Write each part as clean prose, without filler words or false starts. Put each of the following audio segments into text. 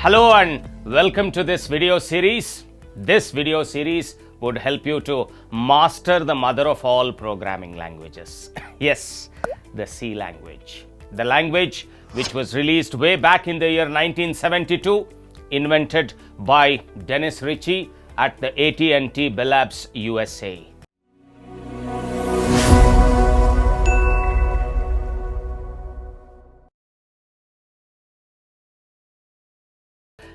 Hello and welcome to this video series. This video series would help you to master the mother of all programming languages. Yes, the C language. The language which was released way back in the year 1972, invented by Dennis Ritchie at the AT&T Bell Labs, USA.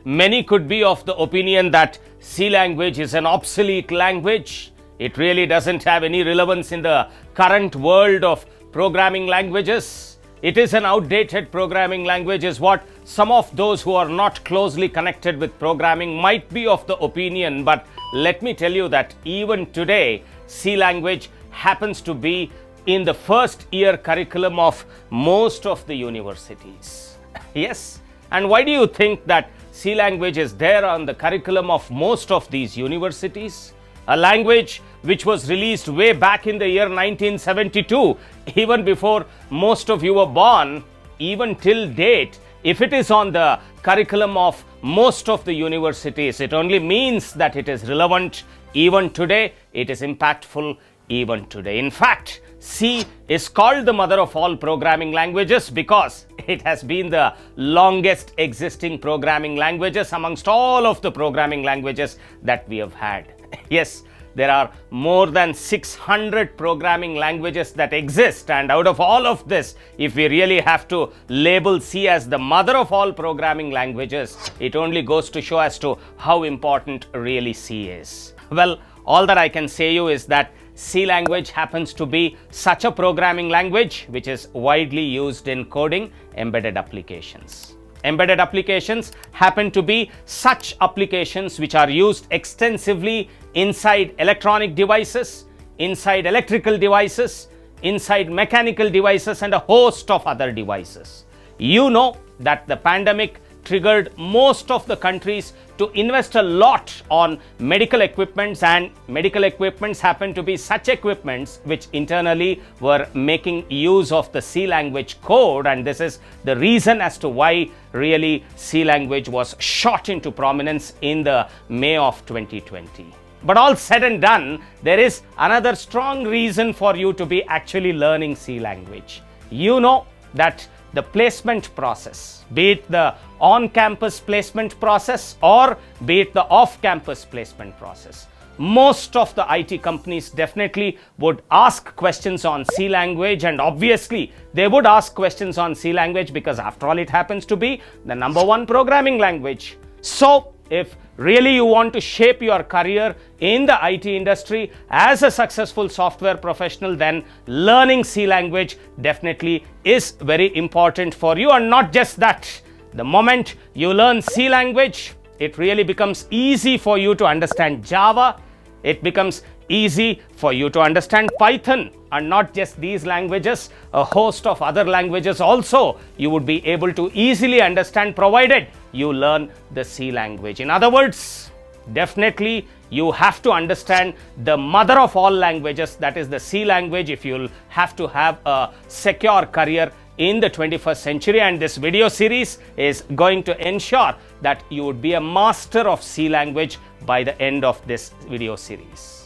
Many could be of the opinion that C language is an obsolete language. It really doesn't have any relevance in the current world of programming languages. It is an outdated programming language is what some of those who are not closely connected with programming might be of the opinion. But let me tell you that even today, C language happens to be in the first year curriculum of most of the universities. Yes. And why do you think that C language is there on the curriculum of most of these universities? A language which was released way back in the year 1972, even before most of you were born, even till date. If it is on the curriculum of most of the universities, it only means that it is relevant even today, it is impactful even today. In fact, C is called the mother of all programming languages because it has been the longest existing programming languages amongst all of the programming languages that we have had. Yes, there are more than 600 programming languages that exist, and out of all of this, if we really have to label C as the mother of all programming languages, it only goes to show as to how important really C is. Well, all that I can say you is that C language happens to be such a programming language which is widely used in coding embedded applications. Embedded applications happen to be such applications which are used extensively inside electronic devices, inside electrical devices, inside mechanical devices, and a host of other devices. You know that the pandemic triggered most of the countries to invest a lot on medical equipments, and medical equipments happen to be such equipments which internally were making use of the C language code, and this is the reason as to why really C language was shot into prominence in the May of 2020. But all said and done, there is another strong reason for you to be actually learning C language. You know that the placement process, be it the on-campus placement process or be it the off-campus placement process, most of the IT companies definitely would ask questions on C language, and obviously they would ask questions on C language because after all it happens to be the number one programming language. So if really you want to shape your career in the IT industry as a successful software professional, then learning C language definitely is very important for you. And not just that, the moment you learn C language, it really becomes easy for you to understand Java. It becomes easy for you to understand Python, and not just these languages, a host of other languages also you would be able to easily understand provided you learn the C language. In other words, definitely you have to understand the mother of all languages, that is the C language, if you'll have to have a secure career in the 21st century. And this video series is going to ensure that you would be a master of C language by the end of this video series.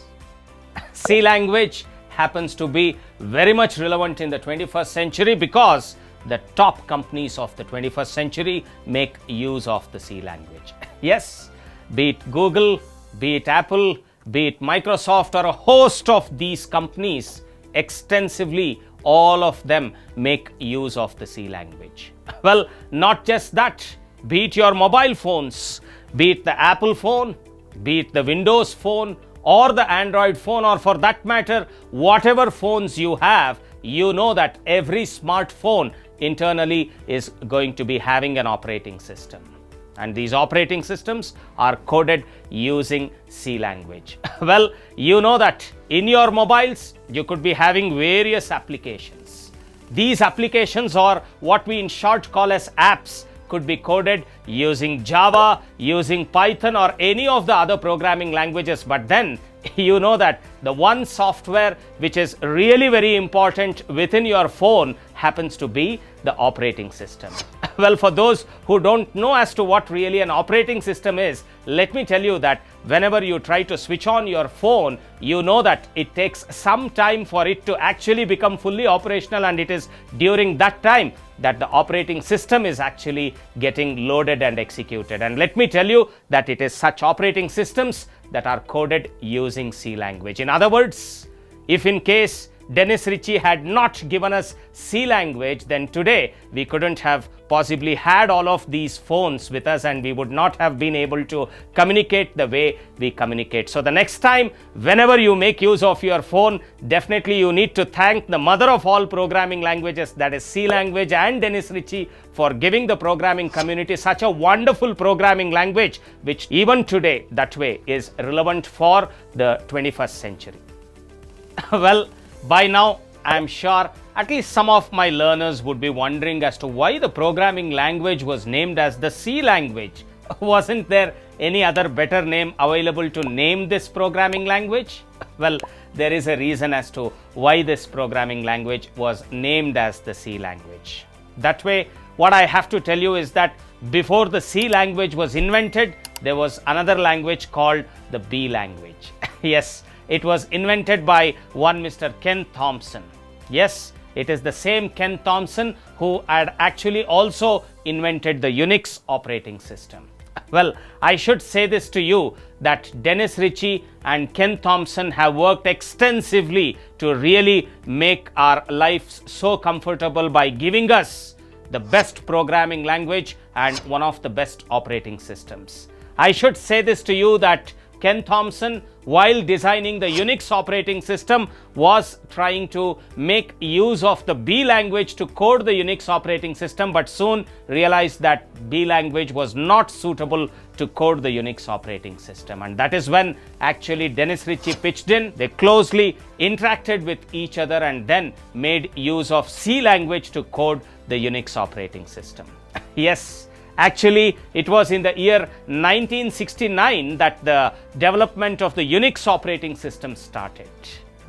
C language happens to be very much relevant in the 21st century because the top companies of the 21st century make use of the C language. Yes, be it Google, be it Apple, be it Microsoft, or a host of these companies, extensively all of them make use of the C language. Well, not just that, be it your mobile phones, be it the Apple phone, be it the Windows phone or the Android phone, or for that matter, whatever phones you have, you know that every smartphone internally is going to be having an operating system. And these operating systems are coded using C language. Well, you know that in your mobiles, you could be having various applications. These applications, or what we in short call as apps, could be coded using Java, using Python, or any of the other programming languages. But then you know that the one software which is really very important within your phone happens to be the operating system. Well, for those who don't know as to what really an operating system is, let me tell you that whenever you try to switch on your phone, you know that it takes some time for it to actually become fully operational, and it is during that time that the operating system is actually getting loaded and executed. And let me tell you that it is such operating systems that are coded using C language. In other words, if in case Dennis Ritchie had not given us C language, then today we couldn't have possibly had all of these phones with us, and we would not have been able to communicate the way we communicate. So the next time, whenever you make use of your phone, definitely you need to thank the mother of all programming languages, that is C language, and Dennis Ritchie for giving the programming community such a wonderful programming language, which even today, that way, is relevant for the 21st century. Well, by now, I am sure at least some of my learners would be wondering as to why the programming language was named as the C language. Wasn't there any other better name available to name this programming language? Well, there is a reason as to why this programming language was named as the C language. That way, what I have to tell you is that before the C language was invented, there was another language called the B language. Yes. It was invented by one Mr. Ken Thompson. Yes, it is the same Ken Thompson who had actually also invented the Unix operating system. Well, I should say this to you that Dennis Ritchie and Ken Thompson have worked extensively to really make our lives so comfortable by giving us the best programming language and one of the best operating systems. I should say this to you that Ken Thompson, while designing the Unix operating system, was trying to make use of the B language to code the Unix operating system, but soon realized that B language was not suitable to code the Unix operating system. And that is when actually Dennis Ritchie pitched in. They closely interacted with each other and then made use of C language to code the Unix operating system. Yes. Actually, it was in the year 1969 that the development of the Unix operating system started.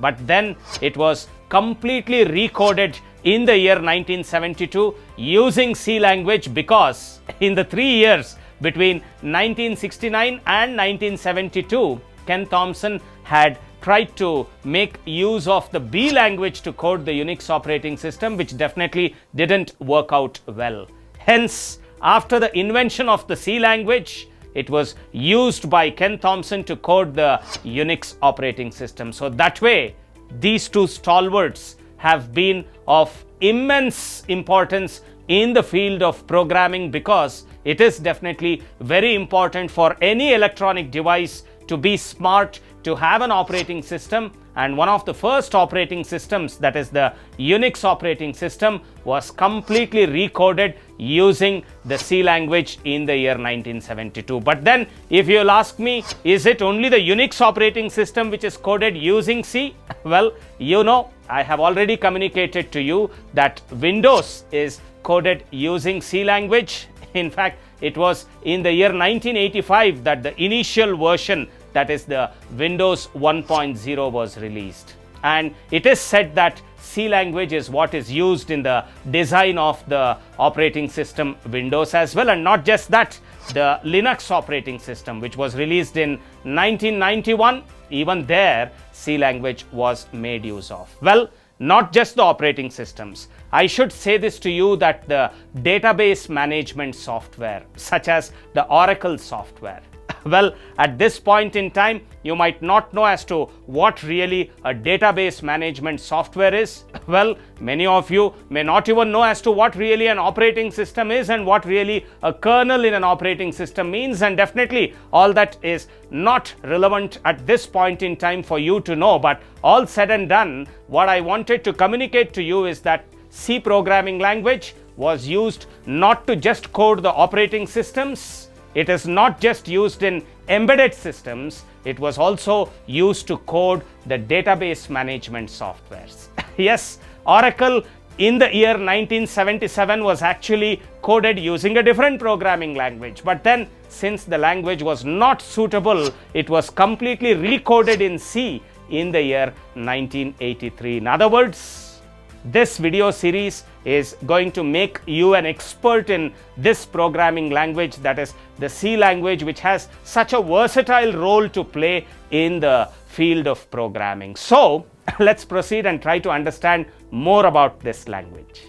But then it was completely recoded in the year 1972 using C language, because in the 3 years between 1969 and 1972, Ken Thompson had tried to make use of the B language to code the Unix operating system, which definitely didn't work out well. Hence, after the invention of the C language, it was used by Ken Thompson to code the Unix operating system. So that way, these two stalwarts have been of immense importance in the field of programming, because it is definitely very important for any electronic device to be smart, to have an operating system. And one of the first operating systems, that is the Unix operating system, was completely recoded using the C language in the year 1972. But then, if you'll ask me, is it only the Unix operating system which is coded using C? Well, you know, I have already communicated to you that Windows is coded using C language. In fact, it was in the year 1985 that the initial version, that is the Windows 1.0, was released. And it is said that C language is what is used in the design of the operating system Windows as well. And not just that, the Linux operating system, which was released in 1991, even there C language was made use of. Well, not just the operating systems. I should say this to you that the database management software, such as the Oracle software, well, at this point in time, you might not know as to what really a database management software is. Well, many of you may not even know as to what really an operating system is and what really a kernel in an operating system means. And definitely all that is not relevant at this point in time for you to know. But all said and done, what I wanted to communicate to you is that C programming language was used not to just code the operating systems. It is not just used in embedded systems, it was also used to code the database management softwares. Yes, Oracle in the year 1977 was actually coded using a different programming language. But then, since the language was not suitable, it was completely recoded in C in the year 1983. In other words, This video series is going to make you an expert in this programming language, that is the C language, which has such a versatile role to play in the field of programming. So let's proceed and try to understand more about this language.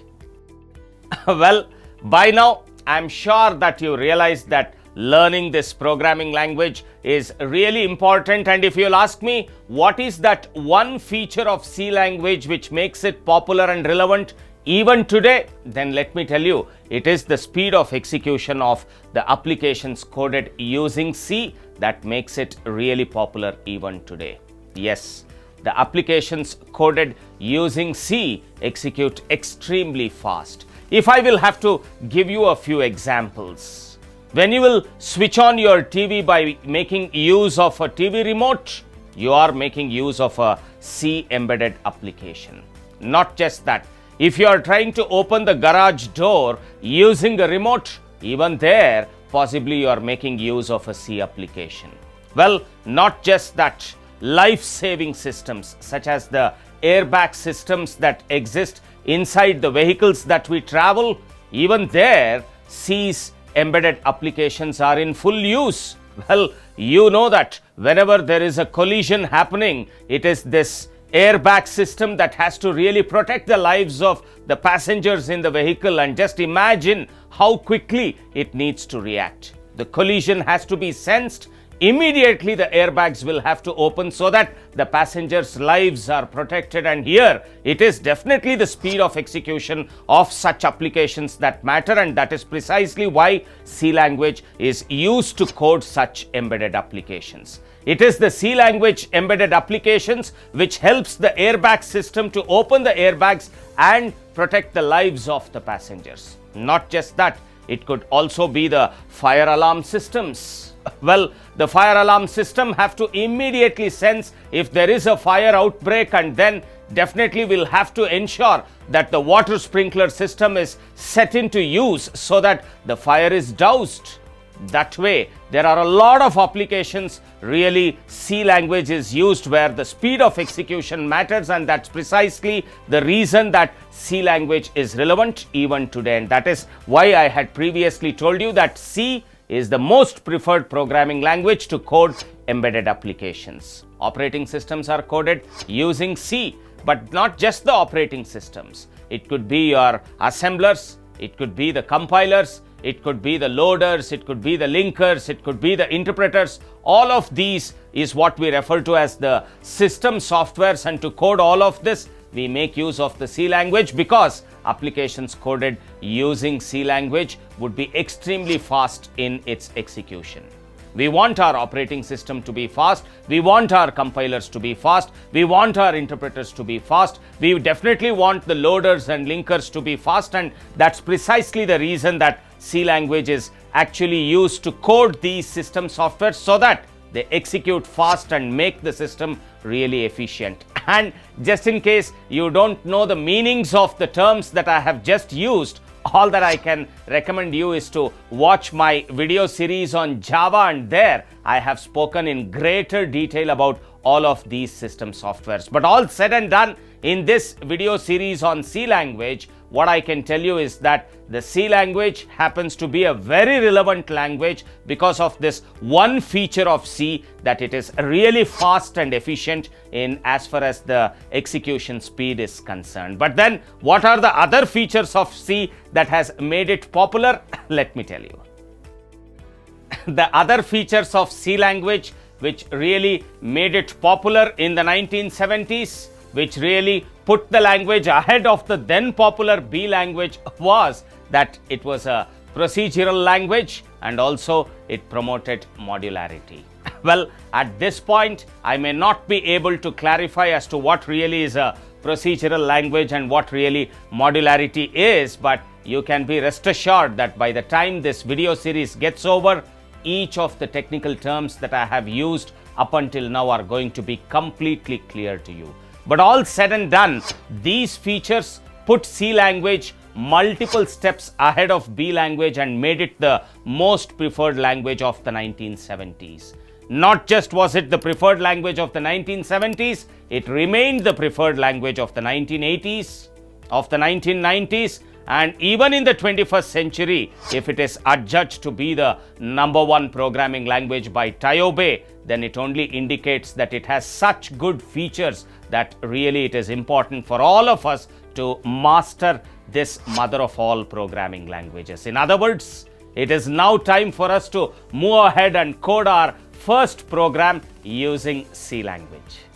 Well, by now I'm sure that you realize that learning this programming language is really important, and if you'll ask me what is that one feature of C language which makes it popular and relevant even today, then let me tell you, it is the speed of execution of the applications coded using C that makes it really popular even today. Yes, the applications coded using C execute extremely fast. If I will have to give you a few examples, when you will switch on your TV by making use of a TV remote, you are making use of a C embedded application. Not just that, if you are trying to open the garage door using a remote, even there, possibly you are making use of a C application. Well, not just that, life-saving systems such as the airbag systems that exist inside the vehicles that we travel, even there, C's embedded applications are in full use. Well, you know that whenever there is a collision happening, it is this airbag system that has to really protect the lives of the passengers in the vehicle, and just imagine how quickly it needs to react. The collision has to be sensed. Immediately the airbags will have to open so that the passengers' lives are protected, and here it is definitely the speed of execution of such applications that matter, and that is precisely why C language is used to code such embedded applications. It is the C language embedded applications which helps the airbag system to open the airbags and protect the lives of the passengers. Not just that, it could also be the fire alarm systems. Well, the fire alarm system have to immediately sense if there is a fire outbreak, and then definitely will have to ensure that the water sprinkler system is set into use so that the fire is doused. That way, there are a lot of applications really C language is used where the speed of execution matters, and that's precisely the reason that C language is relevant even today. And that is why I had previously told you that C is the most preferred programming language to code embedded applications. Operating systems are coded using C, but not just the operating systems. It could be your assemblers, it could be the compilers, it could be the loaders, it could be the linkers, it could be the interpreters. All of these is what we refer to as the system softwares, and to code all of this, we make use of the C language because applications coded using C language would be extremely fast in its execution. We want our operating system to be fast, we want our compilers to be fast, we want our interpreters to be fast, we definitely want the loaders and linkers to be fast, and that's precisely the reason that C language is actually used to code these system software so that they execute fast and make the system really efficient. And just in case you don't know the meanings of the terms that I have just used, all that I can recommend you is to watch my video series on Java, and there I have spoken in greater detail about all of these system softwares. But all said and done, in this video series on C language, what I can tell you is that the C language happens to be a very relevant language because of this one feature of C, that it is really fast and efficient in as far as the execution speed is concerned. But then what are the other features of C that has made it popular? Let me tell you. The other features of C language which really made it popular in the 1970s, which really put the language ahead of the then popular B language, was that it was a procedural language, and also it promoted modularity. Well, at this point, I may not be able to clarify as to what really is a procedural language and what really modularity is, but you can be rest assured that by the time this video series gets over, each of the technical terms that I have used up until now are going to be completely clear to you. But all said and done, these features put C language multiple steps ahead of B language and made it the most preferred language of the 1970s. Not just was it the preferred language of the 1970s, it remained the preferred language of the 1980s. of the 1990s, and even in the 21st century, if it is adjudged to be the number one programming language by TIOBE, then it only indicates that it has such good features that really it is important for all of us to master this mother of all programming languages. In other words, it is now time for us to move ahead and code our first program using C language.